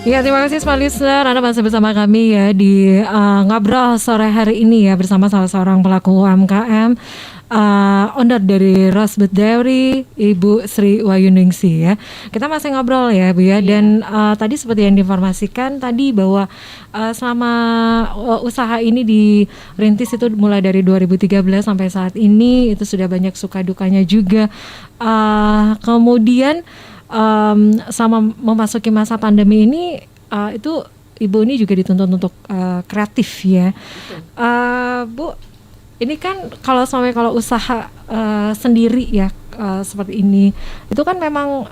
Ya, terima kasih semua listener. Anda masih bersama kami ya di ngobrol sore hari ini ya bersama salah seorang pelaku UMKM, owner dari Rosebud Dairy, Ibu Sri Wayuningsi ya. Kita masih ngobrol ya Bu ya. Dan tadi seperti yang diinformasikan tadi bahwa selama usaha ini dirintis itu mulai dari 2013 sampai saat ini itu sudah banyak suka dukanya juga. Kemudian sama memasuki masa pandemi ini itu Ibu ini juga dituntut untuk kreatif ya. Bu, ini kan kalau usaha sendiri ya seperti ini, itu kan memang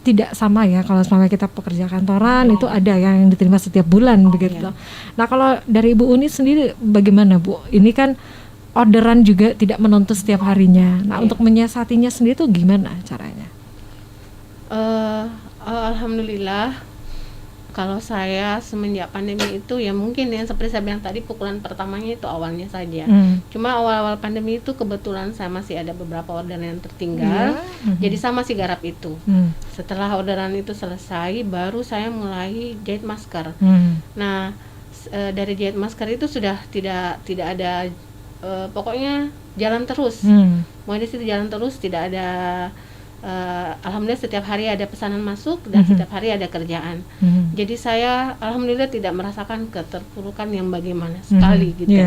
tidak sama ya. Kalau selama kita pekerja kantoran itu ada yang diterima setiap bulan begitu. Nah kalau dari Ibu Uni sendiri bagaimana Bu? Ini kan orderan juga tidak menuntut setiap harinya. Nah untuk menyiasatinya sendiri tuh gimana caranya? Alhamdulillah, kalau saya semenjak pandemi itu ya mungkin yang seperti saya bilang tadi pukulan pertamanya itu awalnya saja. Cuma awal-awal pandemi itu kebetulan saya masih ada beberapa orderan yang tertinggal, jadi saya masih garap itu. Setelah orderan itu selesai, baru saya mulai jahit masker. Nah, dari jahit masker itu sudah tidak ada, pokoknya jalan terus. Mulai dari situ jalan terus, tidak ada. Alhamdulillah setiap hari ada pesanan masuk dan setiap hari ada kerjaan. Jadi saya alhamdulillah tidak merasakan keterpurukan yang bagaimana sekali gitu.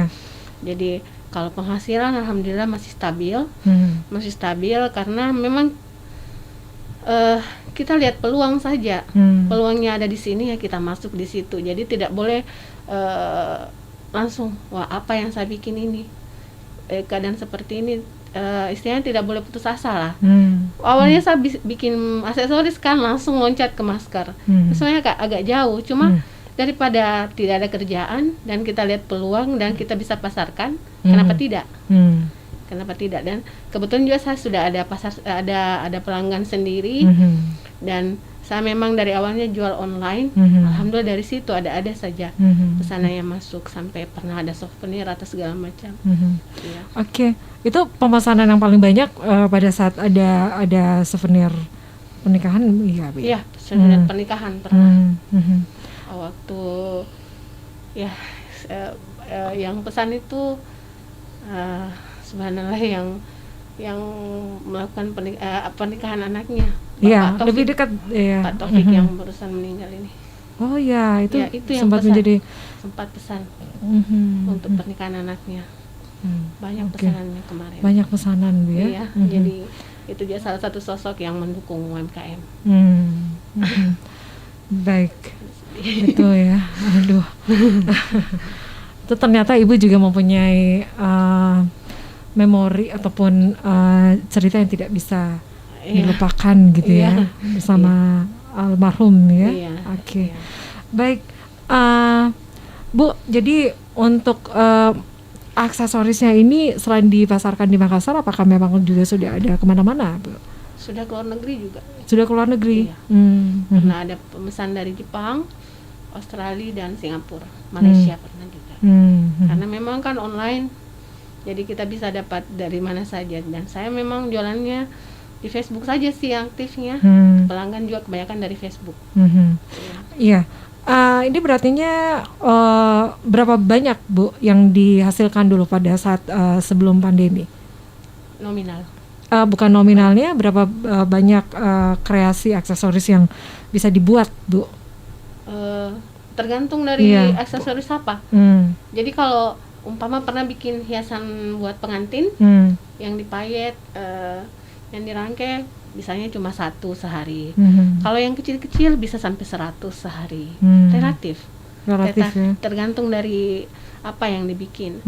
Jadi kalau penghasilan alhamdulillah masih stabil karena memang kita lihat peluang saja. Peluangnya ada di sini ya kita masuk di situ. Jadi tidak boleh langsung wah apa yang saya bikin ini keadaan seperti ini. Istilahnya tidak boleh putus asa lah. Awalnya saya bikin aksesoris kan langsung loncat ke masker. Sebenarnya agak jauh, cuma daripada tidak ada kerjaan dan kita lihat peluang dan kita bisa pasarkan, kenapa tidak? Kenapa tidak? Dan kebetulan juga saya sudah ada ada pelanggan sendiri dan saya memang dari awalnya jual online. Alhamdulillah dari situ ada saja pesanan yang masuk sampai pernah ada souvenir atau segala macam. Oke. Itu pemesanan yang paling banyak pada saat ada souvenir pernikahan ya Bu? Iya, souvenir pernikahan pernah. Waktu ya yang pesan itu subhanallah yang melakukan pernikahan anaknya. Iya, lebih dekat ya. Pak Taufik yang barusan meninggal ini. Oh ya, itu yang sempat menjadi sempat pesan untuk pernikahan anaknya. Banyak pesanannya kemarin. Banyak pesanan Bu ya. Iya, jadi itu dia salah satu sosok yang mendukung UMKM. Baik. Itu ya. Aduh. Itu ternyata Ibu juga mempunyai memori ataupun cerita yang tidak bisa dilupakan gitu ya bersama almarhum ya. Oke. Baik. Bu, jadi untuk aksesorisnya ini selain dipasarkan di Makassar, apakah memang juga sudah ada kemana-mana, Bu? Sudah keluar negeri juga. Sudah keluar negeri? Iya. Pernah ada pemesan dari Jepang, Australia dan Singapura, Malaysia pernah juga. Karena memang kan online, jadi kita bisa dapat dari mana saja. Dan saya memang jualannya di Facebook saja sih aktifnya. Pelanggan juga kebanyakan dari Facebook. Iya. Ini berartinya berapa banyak Bu yang dihasilkan dulu pada saat sebelum pandemi? Nominal. Bukan nominalnya, berapa banyak kreasi aksesoris yang bisa dibuat Bu? Tergantung dari aksesoris apa. Jadi kalau umpama pernah bikin hiasan buat pengantin yang dipayet, yang dirangkai misalnya cuma 1 sehari. Kalau yang kecil-kecil bisa sampai 100 sehari. Relatif ya. Tergantung dari apa yang dibikin.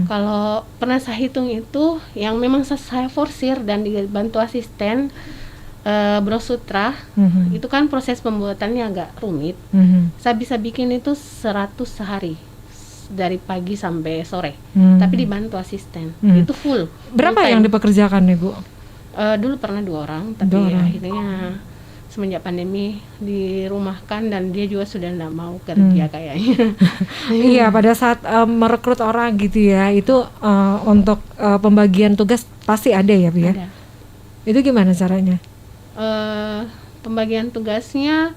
Kalau pernah saya hitung itu yang memang saya forsir dan dibantu asisten bros sutra, itu kan proses pembuatannya agak rumit. Saya bisa bikin itu 100 sehari dari pagi sampai sore, tapi dibantu asisten. Itu full. Berapa yang dipekerjakan nih Bu? Dulu pernah 2 orang, tapi akhirnya semenjak pandemi dirumahkan dan dia juga sudah tidak mau kerja kayaknya. Iya, pada saat merekrut orang gitu ya, itu untuk pembagian tugas pasti ada ya Bu ya? Ada. Itu gimana caranya? Pembagian tugasnya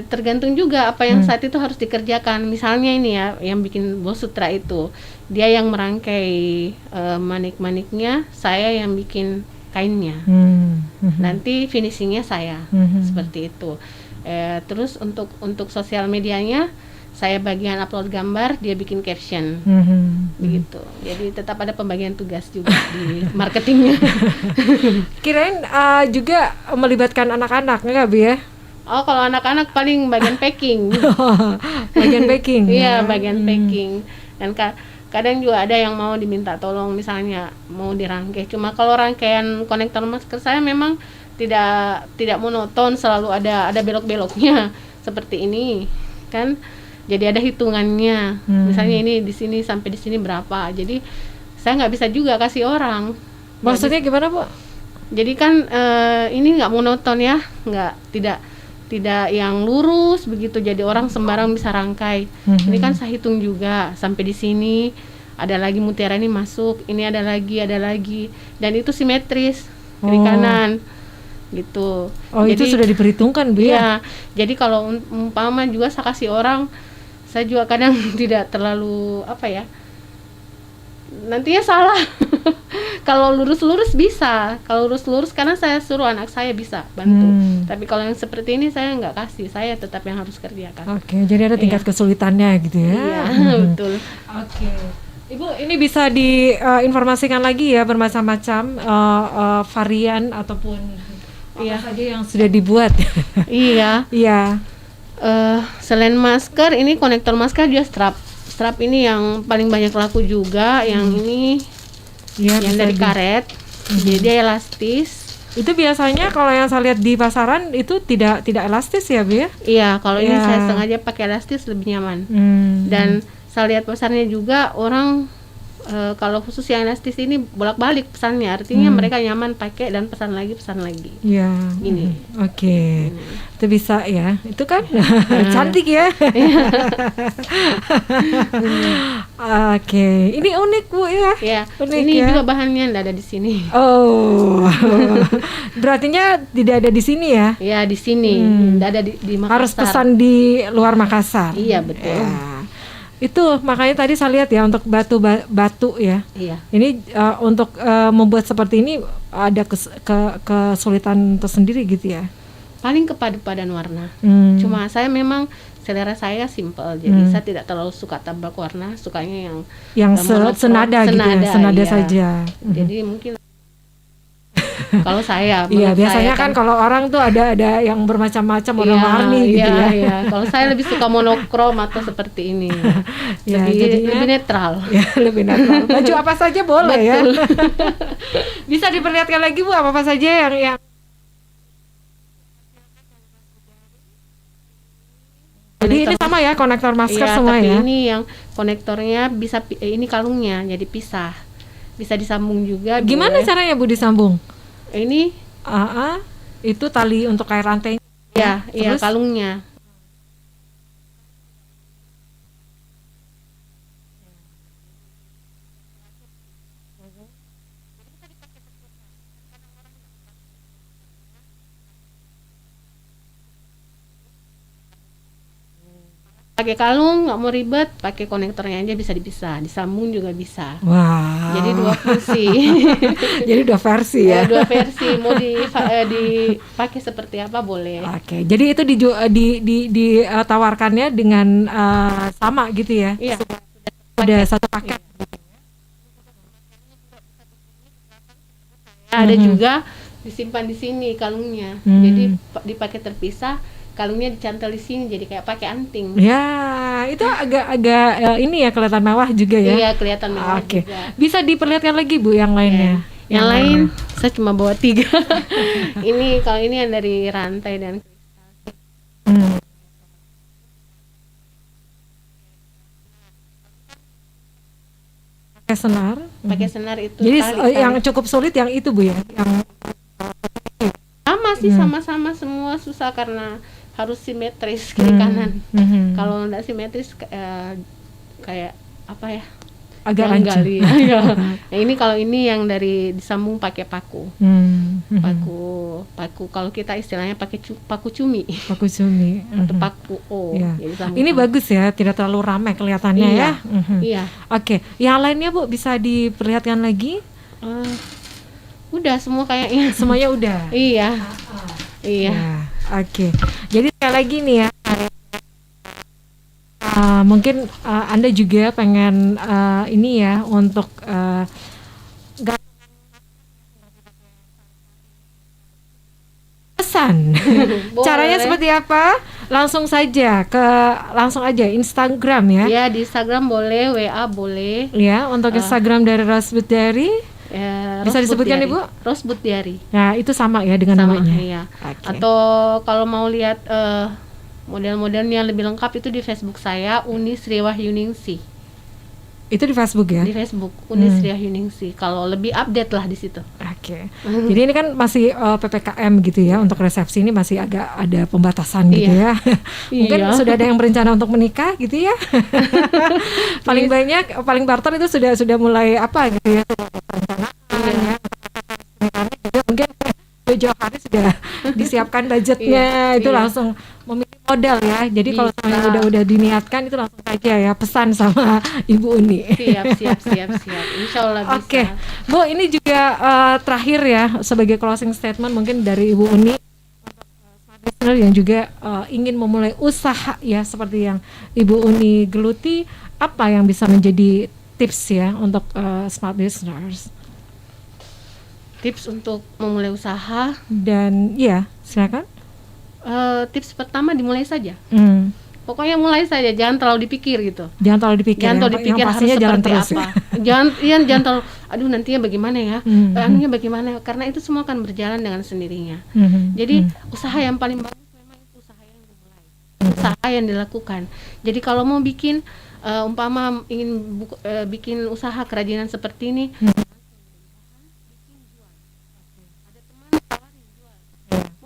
tergantung juga apa yang saat itu harus dikerjakan. Misalnya ini ya, yang bikin Bow Sutra itu, dia yang merangkai manik-maniknya, saya yang bikin kainnya. Nanti finishingnya saya, seperti itu. Terus untuk sosial medianya, saya bagian upload gambar, dia bikin caption, begitu. Jadi tetap ada pembagian tugas juga di marketingnya. Kirain juga melibatkan anak-anak, enggak Bu ya? Oh, kalau anak-anak paling bagian packing. Bagian packing. Iya, bagian packing. Dan kadang juga ada yang mau diminta tolong, misalnya mau dirangkai. Cuma kalau rangkaian konektor masker saya memang tidak monoton, selalu ada belok-beloknya seperti ini, kan? Jadi ada hitungannya. Misalnya ini di sini sampai di sini berapa. Jadi saya nggak bisa juga kasih orang. Maksudnya gimana, Bu? Jadi kan ini nggak monoton ya, tidak yang lurus begitu, jadi orang sembarang bisa rangkai. Ini kan saya hitung juga sampai di sini ada lagi mutiara ini masuk, ini ada lagi, dan itu simetris kiri kanan gitu. Jadi, itu sudah diperhitungkan Bu ya? Iya. Jadi kalau umpama juga saya kasih orang, saya juga kadang tidak terlalu nantinya salah. Kalau lurus-lurus bisa, kalau lurus-lurus karena saya suruh anak saya bisa bantu. Tapi kalau yang seperti ini saya nggak kasih, saya tetap yang harus kerjakan. Oke, jadi ada tingkat kesulitannya gitu ya? Iya, betul. Oke, Ibu, ini bisa diinformasikan lagi ya bermacam-macam varian ataupun apa saja yang sudah dibuat. Iya. Iya. Selain masker, ini konektor masker juga strap ini yang paling banyak laku juga. Yang ini yang dari karet, jadi dia elastis. Itu biasanya kalau yang saya lihat di pasaran itu tidak elastis ya Bu ya? Iya, kalau ini saya sengaja pakai elastis lebih nyaman. Dan saya lihat pasarnya juga orang kalau khusus yang elastis ini bolak-balik pesannya, artinya mereka nyaman pakai dan pesan lagi. Iya. Ini. Oke. Itu bisa ya. Itu kan cantik ya. Oke. Ini unik Bu ya. Iya. Unik, ini ya? juga bahannya nggak ada di sini. Oh. Berartinya tidak ada di sini ya? Iya, di sini. Nggak ada di Makassar. Harus pesan di luar Makassar. Iya, betul. Ya. Itu makanya tadi saya lihat ya untuk batu ya. Iya. Ini untuk membuat seperti ini ada kesulitan tersendiri gitu ya. Paling kepaduan warna. Cuma saya memang selera saya simple, jadi saya tidak terlalu suka tabrak warna, sukanya yang senada gitu ya, senada saja. Jadi mungkin kalau saya, iya biasanya kan kalau orang tuh ada yang bermacam-macam warna-warni gitu ya. Iya. Kalau saya lebih suka monokrom atau seperti ini, lebih netral. Ya, lebih netral. Baju apa saja boleh ya. Bisa diperlihatkan lagi Bu apa saja yang jadi ini sama ya konektor masker semua tapi ya. Ini yang konektornya bisa ini kalungnya jadi pisah, bisa disambung juga. Gimana caranya Bu disambung? Ini itu tali untuk kayak rantai. Iya, kalungnya. Pakai kalung nggak mau ribet, pakai konektornya aja bisa dipisah, disambung juga bisa. Wah. Jadi dua fungsi. Jadi dua versi ya. Dua versi, mau dipakai seperti apa boleh. Oke, jadi itu ditawarkannya dengan sama gitu ya? Iya. Ada satu paket. Ada juga disimpan di sini kalungnya, jadi dipakai terpisah. Kalungnya dicantol di sini jadi kayak pakai anting. Ya, itu agak ini ya kelihatan mewah juga ya. Iya, kelihatan mewah. Oke. Juga. Bisa diperlihatkan lagi Bu yang lainnya. Yang lain saya cuma bawa 3. Ini kalau ini yang dari rantai dan pakai senar. Pakai senar itu. Jadi yang cukup sulit yang itu Bu ya. Yang sama sih, sama-sama semua susah karena harus simetris kiri kanan. Kalau nggak simetris kayak apa ya? agak yang rancu. gali. Ya. Nah, ini kalau ini yang dari disambung pakai paku. Paku kalau kita istilahnya pakai paku cumi. Paku cumi. Atau paku O. Ya. Jadi Ini bagus ya, tidak terlalu ramai kelihatannya iya. ya. Iya. Oke, yang lainnya Bu bisa diperlihatkan lagi? Udah semua kayaknya. Semuanya udah. Iya. Iya. Ya, oke. Jadi sekali lagi nih ya. Mungkin Anda juga pengen ini ya untuk pesan. Caranya seperti apa? Langsung aja Instagram ya. Ya, di Instagram boleh, WA boleh. Ya, untuk Instagram dari Rosebud Diary. Bisa disebutkan Ibu? Rosebud Diary. Nah, itu sama ya dengan namanya. Iya. Okay. Atau kalau mau lihat model-modelnya lebih lengkap itu di Facebook saya, Uni Sri Wahyuningsi. Itu di Facebook ya? Di Facebook Uni Sri Wahyuningsi. Kalau lebih update lah di situ. Oke. Jadi ini kan masih PPKM gitu ya, untuk resepsi ini masih agak ada pembatasan gitu ya. Mungkin sudah ada yang berencana untuk menikah gitu ya. paling barter itu sudah mulai apa gitu ya, perencanaan ya. Pernikahannya juga mungkin jauh hari sudah disiapkan budgetnya, itu langsung memilih modal ya. Jadi kalau semuanya udah diniatkan itu langsung saja ya pesan sama Ibu Uni. Siap. Insya Allah bisa. Oke, Bu, ini juga terakhir ya sebagai closing statement mungkin dari Ibu Uni untuk listener yang juga ingin memulai usaha ya seperti yang Ibu Uni geluti, apa yang bisa menjadi tips ya untuk smart listeners? Tips untuk memulai usaha dan ya silakan. Tips pertama dimulai saja. Pokoknya mulai saja, jangan terlalu dipikir gitu. Jangan terlalu dipikir yang pastinya jalan terus apa. Jangan terlalu aduh nantinya bagaimana ya, anunya bagaimana, karena itu semua akan berjalan dengan sendirinya. Jadi usaha yang paling bagus memang itu usaha yang dimulai, usaha yang dilakukan. Jadi kalau mau bikin umpama ingin bikin usaha kerajinan seperti ini,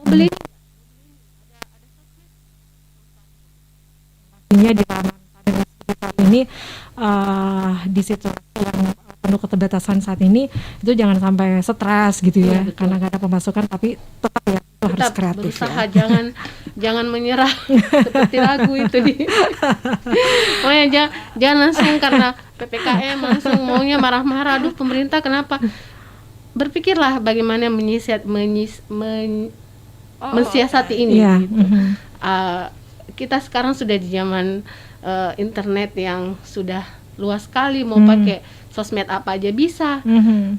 beli di taman ini di situasi yang penuh keterbatasan saat ini itu jangan sampai stres gitu ya, karena nggak ada pemasukan, tapi tetap ya itu harus kreatif berusaha ya. jangan menyerah seperti lagu itu pokoknya jangan langsung karena PPKM langsung maunya marah-marah, aduh pemerintah kenapa, berpikirlah bagaimana mensiasati ini gitu. Kita sekarang sudah di zaman internet yang sudah luas sekali, mau pakai sosmed apa aja bisa,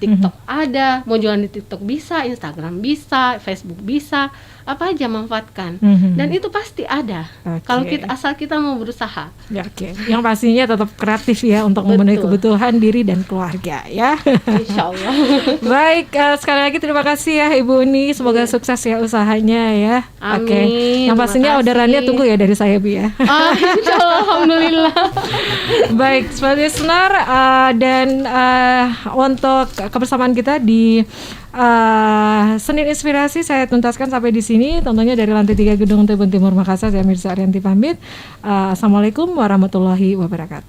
TikTok ada, mau jualan di TikTok bisa, Instagram bisa, Facebook bisa, apa aja manfaatkan, dan itu pasti ada. Kalau asal kita mau berusaha. Ya, yang pastinya tetap kreatif ya untuk memenuhi kebutuhan diri dan keluarga ya. Insya Allah. Baik, sekali lagi terima kasih ya Ibu Uni, semoga sukses ya usahanya ya. Amin. Yang pastinya orderannya tunggu ya dari saya Bu ya. Insya Allah, alhamdulillah. Baik, smart listener, dan untuk kebersamaan kita di Senin Inspirasi saya tuntaskan sampai di sini, tentunya dari lantai 3 Gedung Tribun Timur Makassar. Saya Mirza Arianti pamit. Assalamualaikum warahmatullahi wabarakatuh.